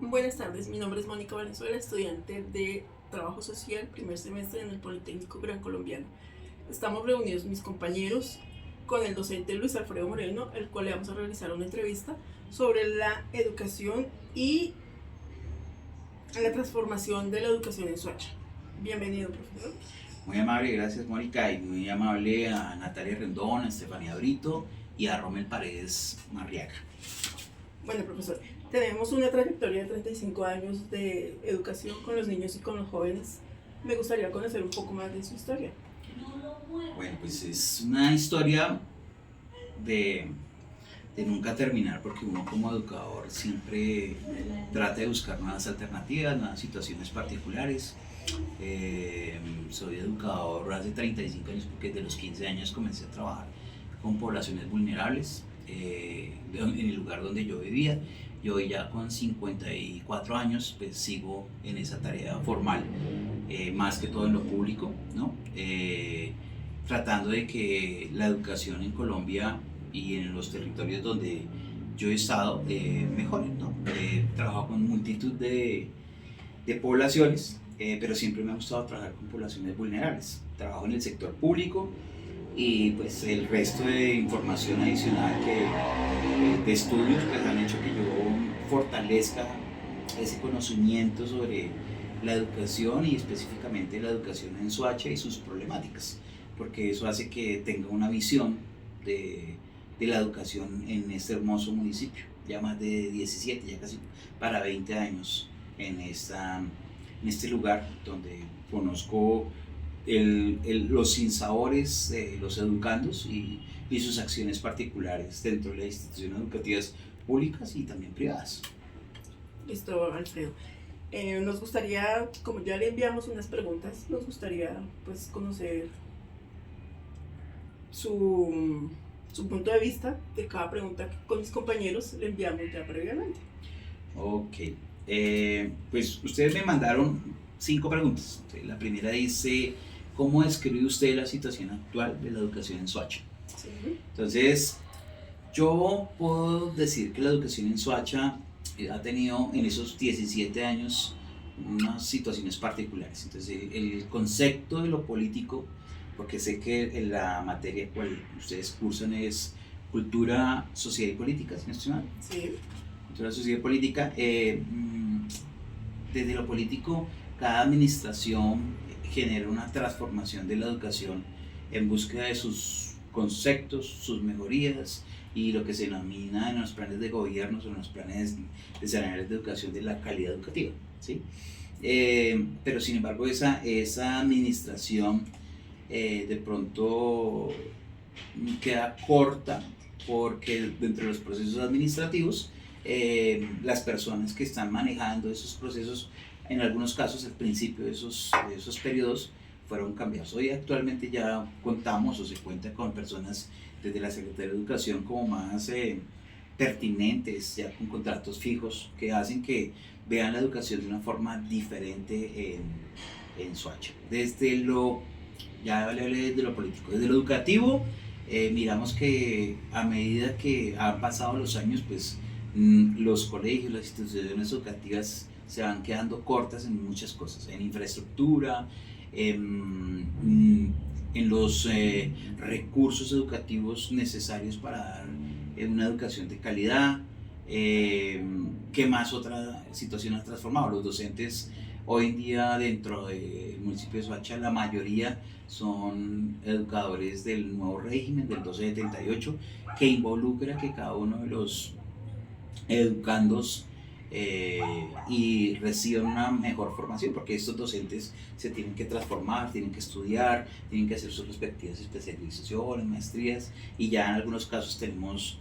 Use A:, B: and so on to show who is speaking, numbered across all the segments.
A: Buenas tardes, mi nombre es Mónica Valenzuela, estudiante de Trabajo Social, primer semestre en el Politécnico Gran Colombiano. Estamos reunidos mis compañeros con el docente Luis Alfredo Moreno, el cual le vamos a realizar una entrevista sobre la educación y la transformación de la educación en Soacha. Bienvenido, profesor.
B: Muy amable, gracias Mónica, y muy amable a Natalia Rendón, a Estefanía Brito y a Rommel Paredes Marriaga.
A: Bueno, profesor, tenemos una trayectoria de 35 años de educación con los niños y con los jóvenes. Me gustaría conocer un poco más de su historia.
B: Bueno, pues es una historia de, de nunca terminar, porque uno como educador siempre trata de buscar nuevas alternativas, nuevas situaciones particulares. Soy educador hace 35 años porque desde los 15 años comencé a trabajar con poblaciones vulnerables en el lugar donde yo vivía. Yo hoy ya con 54 años pues sigo en esa tarea formal, más que todo en lo público, ¿no? Tratando de que la educación en Colombia y en los territorios donde yo he estado mejoren, ¿no? Trabajo con multitud de poblaciones, pero siempre me ha gustado trabajar con poblaciones vulnerables. Trabajo en el sector público y pues el resto de información adicional de estudios pues han hecho que yo fortalezca ese conocimiento sobre la educación y específicamente la educación en Soacha y sus problemáticas, porque eso hace que tenga una visión de la educación en este hermoso municipio, ya más de 17, ya casi para 20 años en este lugar donde conozco los sinsabores de los educandos y sus acciones particulares dentro de las instituciones educativas públicas y también privadas.
A: Listo, Alfredo. Nos gustaría, como ya le enviamos unas preguntas, nos gustaría pues conocer su punto de vista de cada pregunta que con mis compañeros le enviamos ya previamente.
B: Ok, pues ustedes me mandaron 5 preguntas. La primera dice, ¿cómo describe usted la situación actual de la educación en Soacha?
A: Sí.
B: Entonces, yo puedo decir que la educación en Soacha ha tenido en esos 17 años unas situaciones particulares. Entonces, el concepto de lo político, porque sé que en la materia que ustedes cursan es cultura, sociedad y política, si no estoy mal.
A: Sí.
B: Cultura, sociedad y política. Desde lo político, cada administración genera una transformación de la educación en búsqueda de sus conceptos, sus mejorías y lo que se denomina en los planes de gobierno o en los planes decenales de educación de la calidad educativa, ¿sí? Pero sin embargo esa administración de pronto queda corta porque dentro de los procesos administrativos las personas que están manejando esos procesos, en algunos casos al principio de esos periodos fueron cambiados. Hoy actualmente ya contamos o se cuenta con personas desde la Secretaría de Educación como más pertinentes, ya con contratos fijos que hacen que vean la educación de una forma diferente en Soacha. Ya hablé de lo político, desde lo educativo, miramos que a medida que han pasado los años, pues los colegios, las instituciones educativas se van quedando cortas en muchas cosas, en infraestructura, en los recursos educativos necesarios para dar una educación de calidad. ¿Qué más otra situación ha transformado? Los docentes hoy en día dentro del municipio de Soacha, la mayoría son educadores del nuevo régimen del 1278, que involucra que cada uno de los educandos y reciban una mejor formación, porque estos docentes se tienen que transformar, tienen que estudiar, tienen que hacer sus respectivas especializaciones, maestrías, y ya en algunos casos tenemos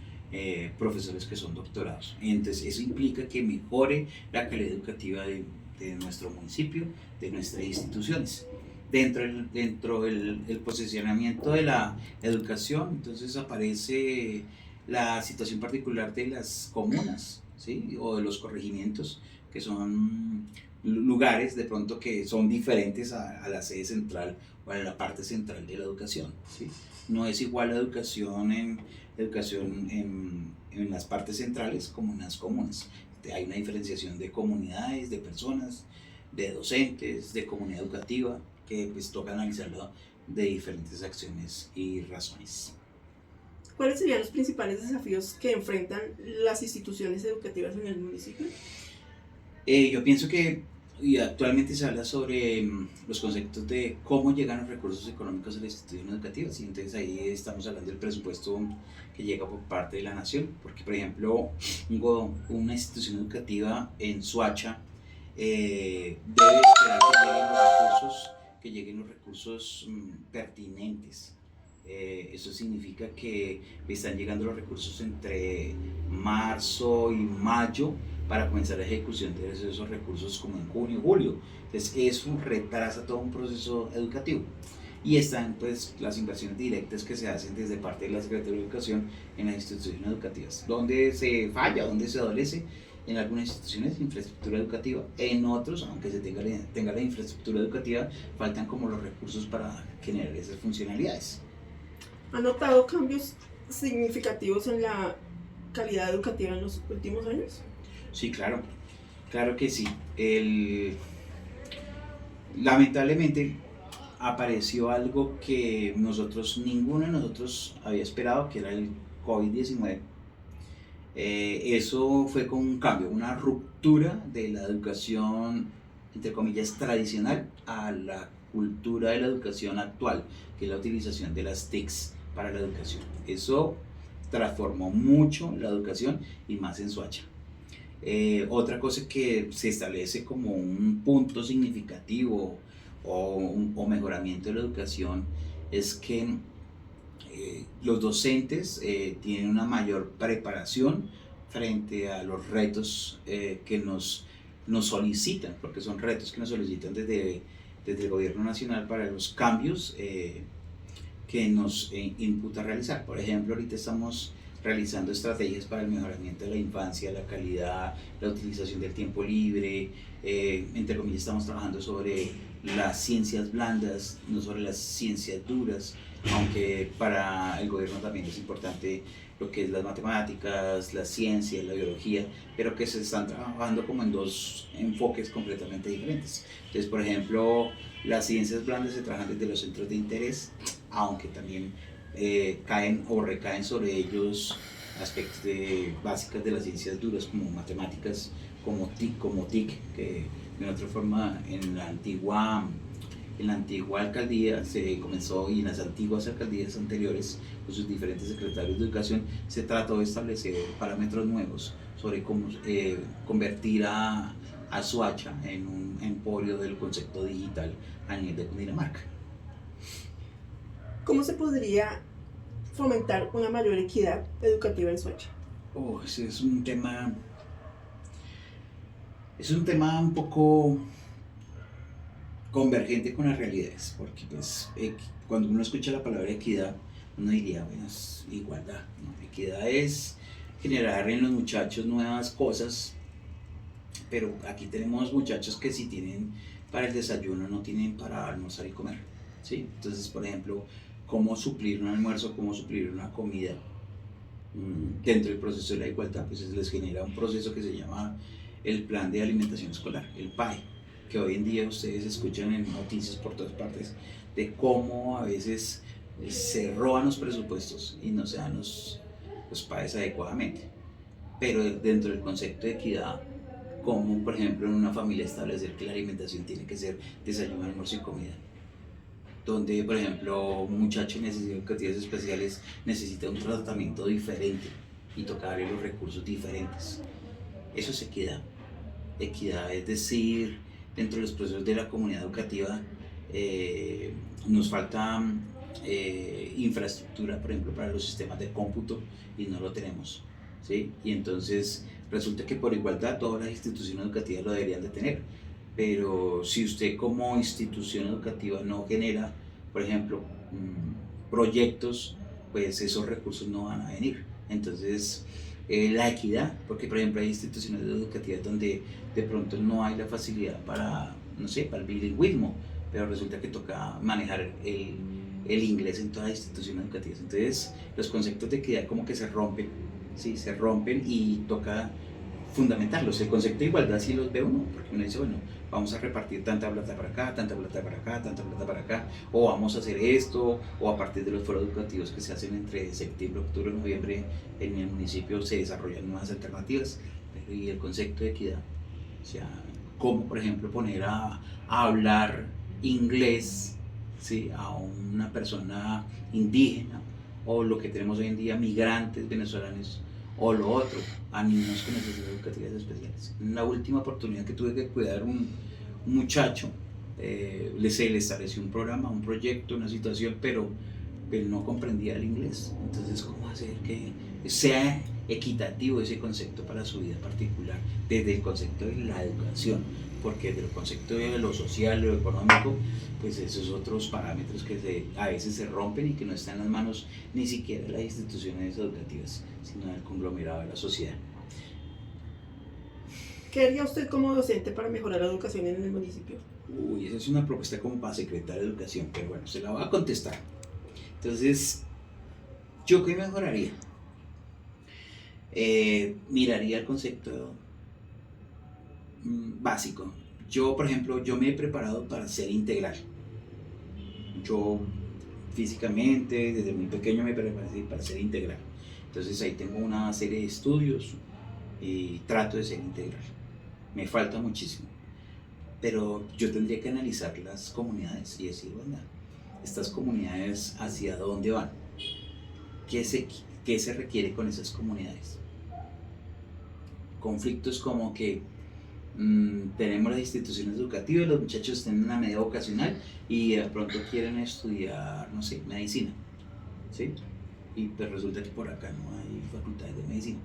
B: profesores que son doctorados. Entonces eso implica que mejore la calidad educativa de nuestro municipio, de nuestras instituciones. Dentro del posicionamiento de la educación, entonces aparece la situación particular de las comunas, ¿sí? O de los corregimientos, que son lugares de pronto que son diferentes a la sede central o a la parte central de la educación, ¿sí? No es igual la educación en las partes centrales como en las comunas. hay una diferenciación de comunidades, de personas, de docentes, de comunidad educativa, que pues toca analizarlo de diferentes acciones y razones.
A: ¿Cuáles serían los principales desafíos que enfrentan las instituciones educativas en el municipio?
B: Yo pienso que y actualmente se habla sobre los conceptos de cómo llegan los recursos económicos a las instituciones educativas, y entonces ahí estamos hablando del presupuesto que llega por parte de la nación, porque por ejemplo una institución educativa en Soacha debe esperar que lleguen los recursos pertinentes. Eso significa que están llegando los recursos entre marzo y mayo para comenzar la ejecución de esos recursos como en junio y julio. Entonces eso retrasa todo un proceso educativo. Y están pues las inversiones directas que se hacen desde parte de la Secretaría de Educación en las instituciones educativas. Donde se falla, donde se adolece, en algunas instituciones infraestructura educativa, en otros, aunque se tenga la infraestructura educativa, faltan como los recursos para generar esas funcionalidades.
A: ¿Han notado cambios significativos en la calidad educativa en los últimos años?
B: Sí, claro que sí. Lamentablemente apareció algo que ninguno de nosotros había esperado, que era el COVID-19. Eso fue con un cambio, una ruptura de la educación, entre comillas, tradicional a la cultura de la educación actual, que es la utilización de las TICs para la educación. Eso transformó mucho la educación y más en Soacha. Otra cosa que se establece como un punto significativo o mejoramiento de la educación es que los docentes tienen una mayor preparación frente a los retos que nos solicitan, porque son retos que nos solicitan desde el gobierno nacional para los cambios que nos imputa realizar. Por ejemplo, ahorita estamos realizando estrategias para el mejoramiento de la infancia, la calidad, la utilización del tiempo libre, entre comillas estamos trabajando sobre las ciencias blandas, no sobre las ciencias duras, aunque para el gobierno también es importante lo que es las matemáticas, la ciencia, la biología, pero que se están trabajando como en dos enfoques completamente diferentes. Entonces, por ejemplo, las ciencias blandas se trabajan desde los centros de interés, aunque también caen o recaen sobre ellos aspectos básicos de las ciencias duras como matemáticas, como TIC, que de otra forma en la antigua alcaldía se comenzó, y en las antiguas alcaldías anteriores con sus diferentes secretarios de educación se trató de establecer parámetros nuevos sobre cómo convertir a Soacha en un emporio del concepto digital a nivel de Cundinamarca.
A: ¿Cómo se podría fomentar una mayor equidad educativa en Soacha?
B: Ese es un tema un poco convergente con las realidades, porque pues, cuando uno escucha la palabra equidad, uno diría, bueno, es igualdad, ¿no? Equidad es generar en los muchachos nuevas cosas, pero aquí tenemos muchachos que si tienen para el desayuno no tienen para almorzar y comer, ¿sí? Entonces, por ejemplo, cómo suplir un almuerzo, cómo suplir una comida dentro del proceso de la igualdad, pues les genera un proceso que se llama el Plan de Alimentación Escolar, el PAE, que hoy en día ustedes escuchan en noticias por todas partes de cómo a veces se roban los presupuestos y no se dan los PAEs adecuadamente, pero dentro del concepto de equidad, como por ejemplo en una familia establecer que la alimentación tiene que ser desayuno, almuerzo y comida, donde por ejemplo un muchacho en necesidades educativas especiales necesita un tratamiento diferente y toca darle los recursos diferentes. Eso es equidad. Equidad es decir, dentro de los procesos de la comunidad educativa nos falta infraestructura, por ejemplo, para los sistemas de cómputo y no lo tenemos, ¿sí? Y entonces resulta que por igualdad todas las instituciones educativas lo deberían de tener, pero si usted como institución educativa no genera, por ejemplo, proyectos, pues esos recursos no van a venir. Entonces, la equidad, porque por ejemplo hay instituciones educativas donde de pronto no hay la facilidad para, no sé, para el bilingüismo, pero resulta que toca manejar el inglés en todas las instituciones educativas. Entonces los conceptos de equidad como que se rompen, ¿sí? Se rompen y toca fundamentarlos. El concepto de igualdad sí los ve uno, porque uno dice, bueno, vamos a repartir tanta plata para acá, tanta plata para acá, tanta plata para acá, o vamos a hacer esto, o a partir de los foros educativos que se hacen entre septiembre, octubre, noviembre en el municipio se desarrollan nuevas alternativas. Y el concepto de equidad, o sea, cómo por ejemplo poner a hablar inglés, ¿sí?, a una persona indígena, o lo que tenemos hoy en día, migrantes venezolanos, o lo otro, a niños con necesidades educativas especiales. En la última oportunidad que tuve que cuidar un muchacho, se le estableció un programa, un proyecto, una situación, pero él no comprendía el inglés. Entonces, ¿cómo hacer que sea equitativo ese concepto para su vida particular? Desde el concepto de la educación, porque desde el concepto de lo social, lo económico, pues esos otros parámetros que a veces se rompen y que no están en las manos ni siquiera de las instituciones educativas, sino del conglomerado de la sociedad.
A: ¿Qué haría usted como docente para mejorar la educación en el municipio?
B: Uy, esa es una propuesta como para secretaria de educación, pero bueno, se la voy a contestar. Entonces, ¿yo qué mejoraría? Miraría el concepto básico. Yo, por ejemplo, yo me he preparado para ser integral. Yo físicamente, desde muy pequeño me preparé para ser integral. Entonces ahí tengo una serie de estudios y trato de ser integral. Me falta muchísimo. Pero yo tendría que analizar las comunidades y decir, bueno, estas comunidades, ¿hacia dónde van? ¿Qué se requiere con esas comunidades? Conflictos como que tenemos las instituciones educativas, los muchachos están en una media vocacional y de pronto quieren estudiar, no sé, medicina, ¿sí? Y pues resulta que por acá no hay facultades de medicina.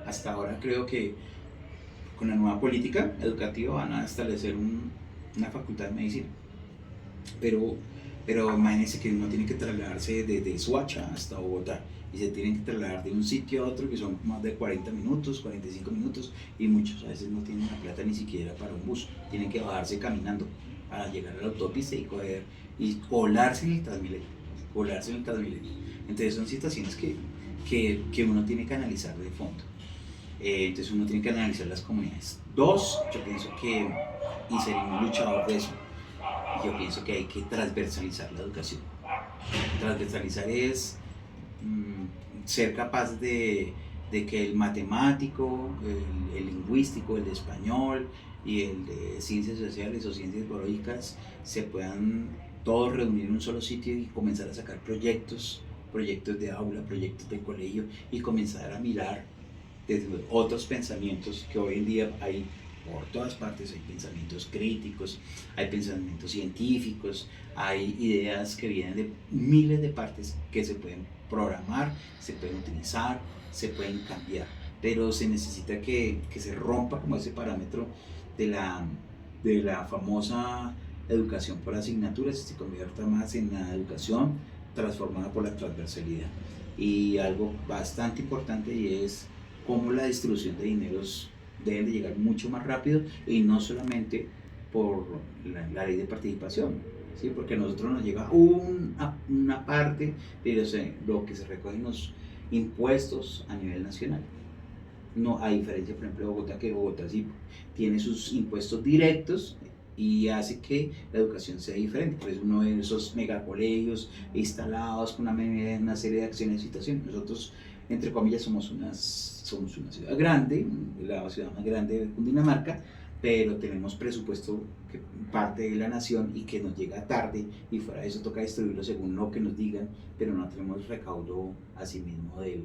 B: Hasta ahora creo que con la nueva política educativa van a establecer una facultad de medicina, pero imagínense que uno tiene que trasladarse desde Soacha hasta Bogotá y se tienen que trasladar de un sitio a otro que son más de 40 minutos, 45 minutos, y muchos a veces no tienen la plata ni siquiera para un bus, tienen que bajarse caminando para llegar a la autopista y colarse en el Transmilenio, Entonces son situaciones que uno tiene que analizar de fondo. Entonces uno tiene que analizar las comunidades. Dos, yo pienso que, y sería un luchador de eso, yo pienso que hay que transversalizar la educación. Transversalizar es ser capaz de que el matemático, el lingüístico, el de español y el de ciencias sociales o ciencias biológicas se puedan todos reunir en un solo sitio y comenzar a sacar proyectos de aula, proyectos de colegio, y comenzar a mirar desde otros pensamientos que hoy en día hay por todas partes. Hay pensamientos críticos, hay pensamientos científicos, hay ideas que vienen de miles de partes que se pueden programar, se pueden utilizar, se pueden cambiar, pero se necesita que se rompa como ese parámetro de la famosa educación por asignaturas y se convierta más en la educación transformada por la transversalidad. Y algo bastante importante, y es cómo la distribución de dineros deben de llegar mucho más rápido, y no solamente por la ley de participación, ¿sí? Porque a nosotros nos llega una parte de lo que se recogen los impuestos a nivel nacional. No, a diferencia, por ejemplo, de Bogotá, que Bogotá sí tiene sus impuestos directos y hace que la educación sea diferente. Por eso uno ve esos megacolegios instalados con una serie de acciones y situaciones. Nosotros, entre comillas, somos una ciudad grande, la ciudad más grande de Cundinamarca, pero tenemos presupuesto que parte de la nación y que nos llega tarde, y fuera de eso toca distribuirlo según lo que nos digan, pero no tenemos recaudo asimismo del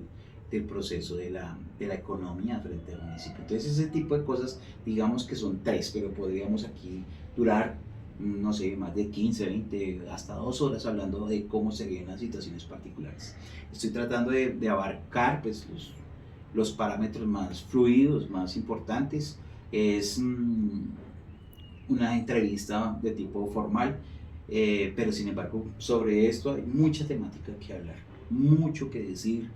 B: proceso de la economía frente al municipio. Entonces ese tipo de cosas, digamos que son tres, pero podríamos aquí durar, no sé, más de 15, 20, hasta 2 horas hablando de cómo se ven las situaciones particulares. Estoy tratando de abarcar pues, los parámetros más fluidos, más importantes. Es una entrevista de tipo formal, pero sin embargo sobre esto hay mucha temática que hablar, mucho que decir.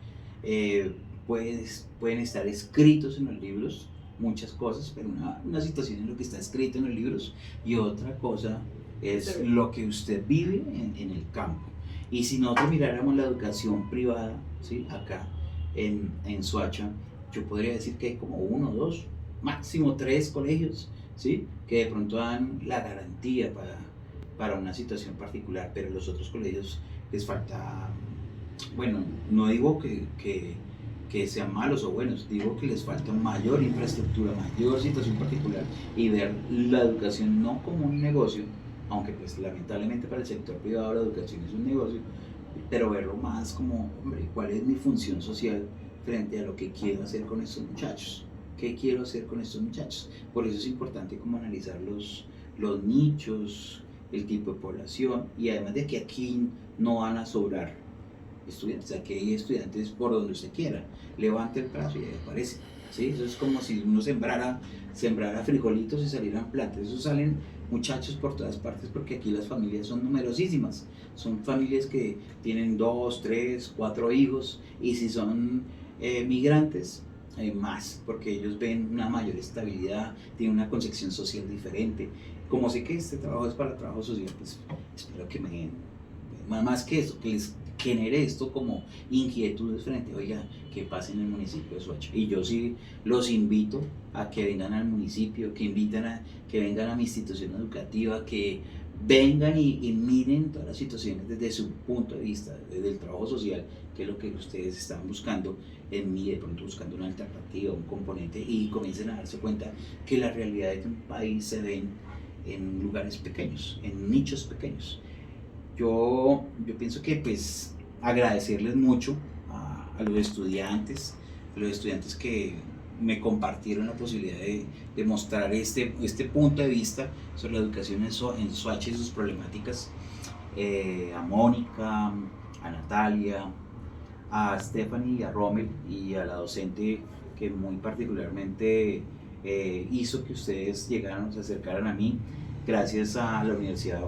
B: Pueden estar escritos en los libros muchas cosas, pero una situación es lo que está escrito en los libros y otra cosa es lo que usted vive en el campo. Y si nosotros miráramos la educación privada, ¿sí? Acá en Soacha, yo podría decir que hay como 1, 2, máximo 3 colegios, ¿sí? Que de pronto dan la garantía para una situación particular, pero los otros colegios les falta, bueno, no digo que sean malos o buenos, digo que les falta mayor infraestructura, mayor situación particular y ver la educación no como un negocio, aunque pues lamentablemente para el sector privado la educación es un negocio, pero verlo más como, hombre, ¿cuál es mi función social frente a lo que quiero hacer con estos muchachos? ¿Qué quiero hacer con estos muchachos? Por eso es importante como analizar los nichos, el tipo de población, y además de que aquí no van a sobrar estudiantes, aquí hay estudiantes por donde usted quiera, levante el brazo y ahí aparece, ¿sí? Eso es como si uno sembrara frijolitos y salieran plantas, eso salen muchachos por todas partes porque aquí las familias son numerosísimas, son familias que tienen 2, 3, 4 hijos y si son migrantes, más, porque ellos ven una mayor estabilidad, tienen una concepción social diferente. Como sé que este trabajo es para trabajo social, pues espero que más que eso, que les genere esto como inquietudes frente, oiga, que pasa en el municipio de Soacha. Y yo sí los invito a que vengan al municipio, que vengan a mi institución educativa, que vengan y miren todas las situaciones desde su punto de vista, desde el trabajo social, que es lo que ustedes están buscando en mí, de pronto buscando una alternativa, un componente, y comiencen a darse cuenta que las realidades de un país se ven en lugares pequeños, en nichos pequeños. Yo pienso que pues agradecerles mucho a los estudiantes que me compartieron la posibilidad de mostrar este punto de vista sobre la educación en Soacha y sus problemáticas, a Mónica, a Natalia, a Stephanie y a Rommel y a la docente que muy particularmente hizo que ustedes se acercaran a mí, gracias a la universidad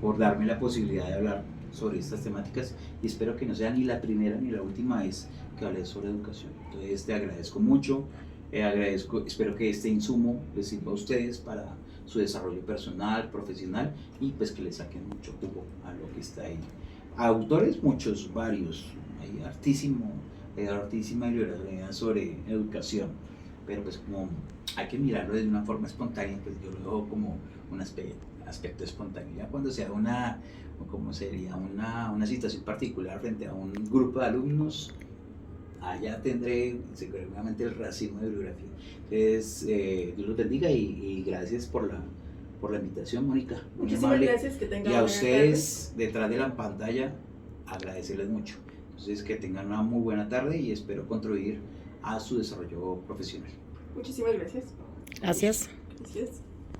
B: por darme la posibilidad de hablar sobre estas temáticas y espero que no sea ni la primera ni la última vez que hable sobre educación. Entonces te agradezco mucho, espero que este insumo les sirva a ustedes para su desarrollo personal, profesional y pues que le saquen mucho jugo a lo que está ahí. Autores muchos, varios, hay hartísima bibliografía sobre educación, pero pues como hay que mirarlo de una forma espontánea, pues yo lo veo como un aspecto espontáneo. Ya cuando sea una situación particular frente a un grupo de alumnos, allá tendré seguramente el racimo de bibliografía. Entonces, Dios los bendiga y gracias por la invitación, Mónica.
A: Muchísimas gracias, que tengan
B: y a
A: buena
B: ustedes
A: tarde.
B: detrás de la pantalla, agradecerles mucho. Entonces, que tengan una muy buena tarde y espero contribuir a su desarrollo profesional.
A: Muchísimas gracias.
C: Gracias.
A: Gracias.